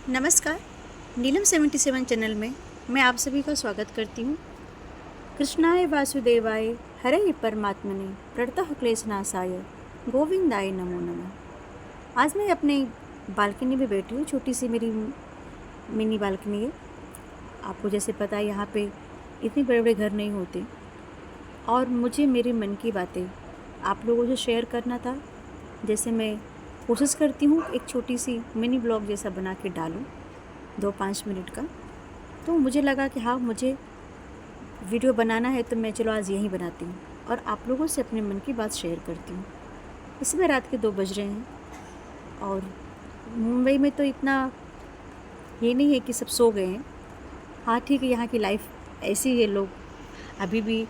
नमस्कार। नीलम 77 चैनल में मैं आप सभी का स्वागत करती हूँ। कृष्णाय वासुदेवाय हरे परमात्मने प्रणतः क्लेशनाशाय गोविंदाय नमो नमः। आज मैं अपने बालकनी में बैठी हूँ। छोटी सी मेरी मिनी बालकनी है। आपको जैसे पता है यहाँ पे इतने बड़े बड़े घर नहीं होते और मुझे मेरे मन की बातें आप लोगों से शेयर करना था। जैसे मैं कोशिश करती हूँ एक छोटी सी मिनी ब्लॉग जैसा बना के डालूँ 2-5 मिनट का। तो मुझे लगा कि हाँ, मुझे वीडियो बनाना है तो मैं चलो आज यही बनाती हूँ और आप लोगों से अपने मन की बात शेयर करती हूँ। इसमें रात के 2 बज रहे हैं और मुंबई में तो इतना ये नहीं है कि सब सो गए हैं। हाँ ठीक है, यहाँ की लाइफ ऐसी है। लोग अभी भी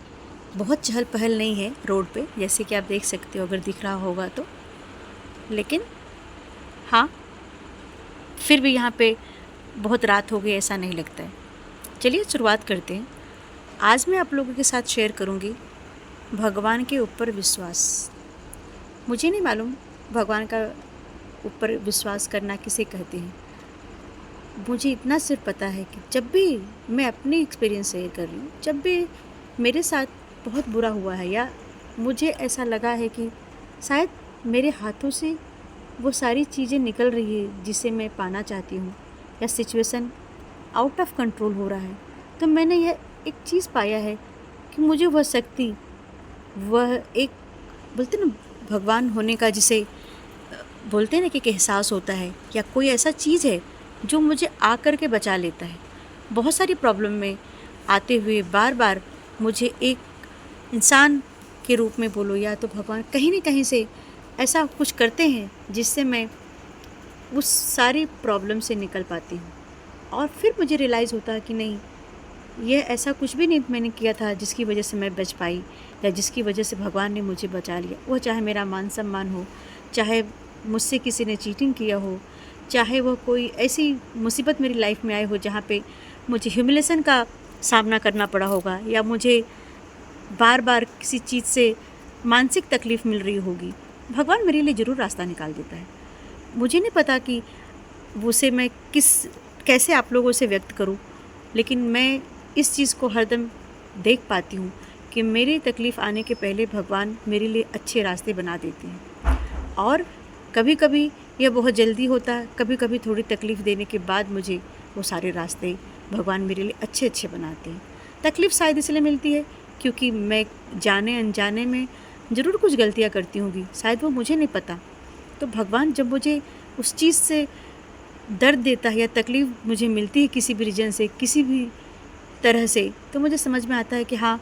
बहुत चहल पहल नहीं है रोड पे, जैसे कि आप देख सकते हो अगर दिख रहा होगा तो। लेकिन हाँ, फिर भी यहाँ पे बहुत रात हो गई ऐसा नहीं लगता है। चलिए शुरुआत करते हैं। आज मैं आप लोगों के साथ शेयर करूँगी भगवान के ऊपर विश्वास। मुझे नहीं मालूम भगवान का ऊपर विश्वास करना किसे कहते हैं। मुझे इतना सिर्फ पता है कि जब भी मैं अपनी एक्सपीरियंस शेयर कर रही हूँ, जब भी मेरे साथ बहुत बुरा हुआ है या मुझे ऐसा लगा है कि शायद मेरे हाथों से वो सारी चीज़ें निकल रही है जिसे मैं पाना चाहती हूँ, या सिचुएशन आउट ऑफ कंट्रोल हो रहा है, तो मैंने यह एक चीज़ पाया है कि मुझे वह शक्ति, वह एक बोलते ना भगवान होने का जिसे बोलते हैं ना कि एक एहसास होता है, या कोई ऐसा चीज़ है जो मुझे आकर के बचा लेता है। बहुत सारी प्रॉब्लम में आते हुए बार बार मुझे एक इंसान के रूप में बोलो या तो भगवान कहीं ना कहीं से ऐसा कुछ करते हैं जिससे मैं उस सारी प्रॉब्लम से निकल पाती हूँ। और फिर मुझे रियलाइज़ होता है कि नहीं, ये ऐसा कुछ भी नहीं मैंने किया था जिसकी वजह से मैं बच पाई या जिसकी वजह से भगवान ने मुझे बचा लिया। वो चाहे मेरा मान सम्मान हो, चाहे मुझसे किसी ने चीटिंग किया हो, चाहे वह कोई ऐसी मुसीबत मेरी लाइफ में आई हो जहाँ पे मुझे ह्यूमिलेशन का सामना करना पड़ा होगा, या मुझे बार बार किसी चीज़ से मानसिक तकलीफ़ मिल रही होगी, भगवान मेरे लिए ज़रूर रास्ता निकाल देता है। मुझे नहीं पता कि उसे मैं कैसे आप लोगों से व्यक्त करूं, लेकिन मैं इस चीज़ को हरदम देख पाती हूँ कि मेरी तकलीफ़ आने के पहले भगवान मेरे लिए अच्छे रास्ते बना देते हैं। और कभी कभी यह बहुत जल्दी होता है, कभी कभी थोड़ी तकलीफ़ देने के बाद मुझे वो सारे रास्ते भगवान मेरे लिए अच्छे अच्छे बनाते हैं। तकलीफ़ शायद इसलिए मिलती है क्योंकि मैं जाने अनजाने में ज़रूर कुछ गलतियाँ करती होंगी, शायद वो मुझे नहीं पता। तो भगवान जब मुझे उस चीज़ से दर्द देता है या तकलीफ़ मुझे मिलती है किसी भी रीजन से, किसी भी तरह से, तो मुझे समझ में आता है कि हाँ,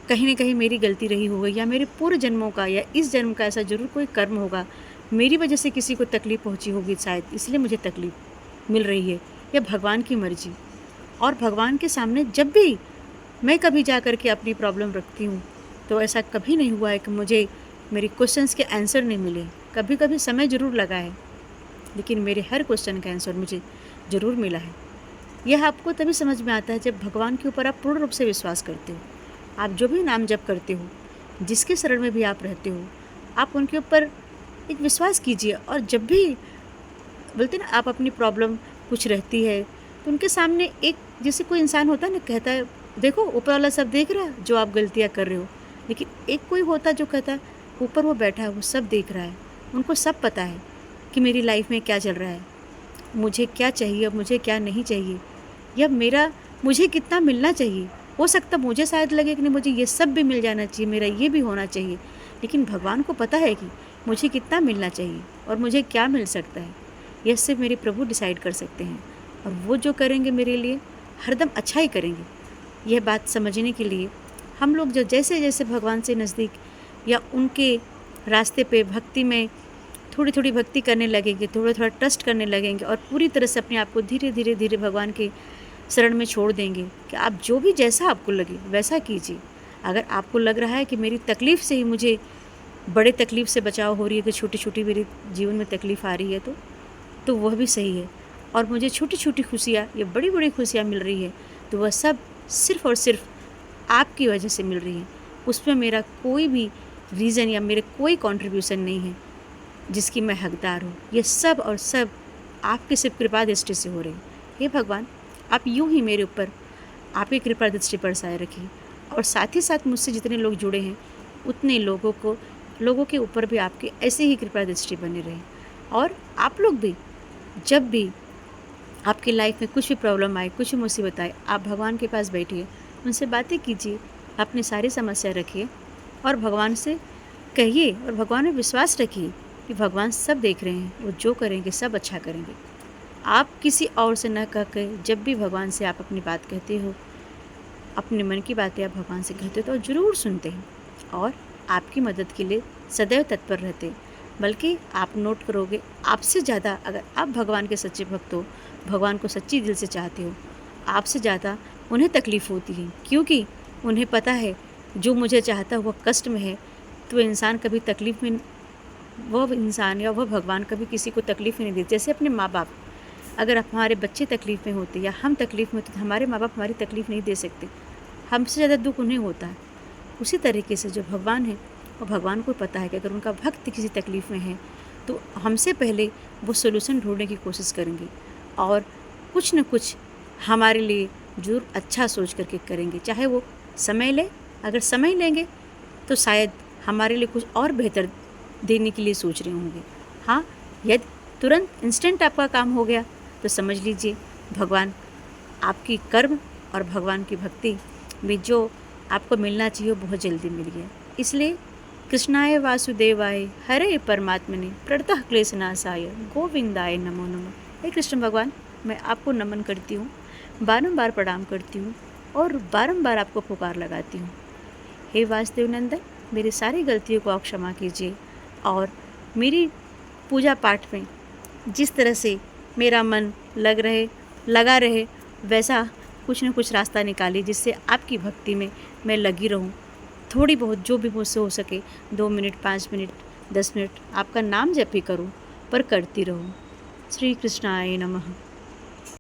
कहीं ना कहीं मेरी गलती रही होगी, या मेरे पूर्व जन्मों का या इस जन्म का ऐसा ज़रूर कोई कर्म होगा, मेरी वजह से किसी को तकलीफ़ पहुंची होगी शायद, इसलिए मुझे तकलीफ़ मिल रही है, या भगवान की मर्ज़ी। और भगवान के सामने जब भी मैं कभी जा कर के अपनी प्रॉब्लम रखती हूँ तो ऐसा कभी नहीं हुआ है कि मुझे मेरे क्वेश्चंस के आंसर नहीं मिले। कभी कभी समय ज़रूर लगा है, लेकिन मेरे हर क्वेश्चन का आंसर मुझे ज़रूर मिला है। यह आपको तभी समझ में आता है जब भगवान के ऊपर आप पूर्ण रूप से विश्वास करते हो। आप जो भी नाम जप करते हो, जिसके शरण में भी आप रहते हो, आप उनके ऊपर एक विश्वास कीजिए। और जब भी बोलते ना आप अपनी प्रॉब्लम कुछ रहती है तो उनके सामने एक, जैसे कोई इंसान होता है ना, कहता है देखो ऊपर वाला सब देख रहा है जो आप गलतियाँ कर रहे हो, लेकिन एक कोई होता है जो कहता है ऊपर वो बैठा है, वो सब देख रहा है, उनको सब पता है कि मेरी लाइफ में क्या चल रहा है, मुझे क्या चाहिए, मुझे क्या नहीं चाहिए, या मुझे कितना मिलना चाहिए। हो सकता मुझे शायद लगे कि नहीं, मुझे ये सब भी मिल जाना चाहिए, मेरा ये भी होना चाहिए, लेकिन भगवान को पता है कि मुझे कितना मिलना चाहिए और मुझे क्या मिल सकता है। यह सिर्फ मेरे प्रभु डिसाइड कर सकते हैं, और वो जो करेंगे मेरे लिए हरदम अच्छा ही करेंगे। यह बात समझने के लिए हम लोग जो जैसे जैसे भगवान से नज़दीक या उनके रास्ते पे भक्ति में थोड़ी थोड़ी भक्ति करने लगेंगे, थोड़ा थोड़ा ट्रस्ट करने लगेंगे, और पूरी तरह से अपने आप को धीरे धीरे धीरे भगवान के शरण में छोड़ देंगे कि आप जो भी जैसा आपको लगे वैसा कीजिए। अगर आपको लग रहा है कि मेरी तकलीफ़ से ही मुझे बड़े तकलीफ़ से बचाव हो रही है, कि छोटी छोटी मेरे जीवन में तकलीफ़ आ रही है, तो वह भी सही है। और मुझे छोटी छोटी खुशियाँ या बड़ी बड़ी खुशियाँ मिल रही है, तो वह सब सिर्फ़ और सिर्फ आपकी वजह से मिल रही है। उसमें मेरा कोई भी रीज़न या मेरे कोई कंट्रीब्यूशन नहीं है जिसकी मैं हकदार हूँ। ये सब और सब आपकी सिर्फ कृपा दृष्टि से हो रही। हे भगवान, आप यूं ही मेरे ऊपर आपकी कृपा दृष्टि बरसाए रखिए, और साथ ही साथ मुझसे जितने लोग जुड़े हैं उतने लोगों के ऊपर भी आपकी ऐसे ही कृपा दृष्टि बनी रहे। और आप लोग भी जब भी आपकी लाइफ में कुछ भी प्रॉब्लम आए, कुछ भी मुसीबत आए, आप भगवान के पास बैठिए, उनसे बातें कीजिए, अपनी सारी समस्या रखिए और भगवान से कहिए और भगवान में विश्वास रखिए कि भगवान सब देख रहे हैं, वो जो करेंगे सब अच्छा करेंगे। आप किसी और से न कह के जब भी भगवान से आप अपनी बात कहते हो, अपने मन की बातें आप भगवान से कहते हो तो ज़रूर सुनते हैं और आपकी मदद के लिए सदैव तत्पर रहते हैं। बल्कि आप नोट करोगे, आपसे ज़्यादा अगर आप भगवान के सच्चे भक्त हो, भगवान को सच्ची दिल से चाहते हो, आपसे ज़्यादा उन्हें तकलीफ़ होती है, क्योंकि उन्हें पता है जो मुझे चाहता है वह कष्ट में है। तो इंसान कभी तकलीफ़ में, वह इंसान या वह भगवान कभी किसी को तकलीफ़ ही नहीं देते। जैसे अपने माँ बाप, अगर हमारे बच्चे तकलीफ़ में होते या हम तकलीफ़ में होते तो हमारे माँ बाप हमारी तकलीफ़ नहीं दे सकते, हमसे ज़्यादा दुख उन्हें होता है। उसी तरीके से जो भगवान है, और भगवान को पता है कि अगर उनका भक्त किसी तकलीफ़ में है तो हमसे पहले वो सोल्यूशन ढूंढने की कोशिश करेंगे और कुछ न कुछ हमारे लिए ज़रूर अच्छा सोच करके करेंगे। चाहे वो समय ले, अगर समय लेंगे तो शायद हमारे लिए कुछ और बेहतर देने के लिए सोच रहे होंगे। हाँ, यदि तुरंत इंस्टेंट आपका काम हो गया तो समझ लीजिए भगवान आपकी कर्म और भगवान की भक्ति में जो आपको मिलना चाहिए वो बहुत जल्दी मिल गया। इसलिए कृष्णाय वासुदेवाय हरे परमात्मने प्रणतः क्लेशनाशाय गोविंदाय नमो नमः। हे कृष्ण भगवान, मैं आपको नमन करती हूँ, बारंबार प्रणाम करती हूँ और बारंबार आपको पुकार लगाती हूँ। हे वासुदेव नंदन, मेरी सारी गलतियों को आप क्षमा कीजिए और मेरी पूजा पाठ में जिस तरह से मेरा मन लगा रहे वैसा कुछ न कुछ रास्ता निकालिए, जिससे आपकी भक्ति में मैं लगी रहूं। थोड़ी बहुत जो भी मुझसे हो सके, 2 मिनट, 5 मिनट, 10 मिनट आपका नाम जप ही करूं, पर करती रहूं। श्री कृष्णाय नमः।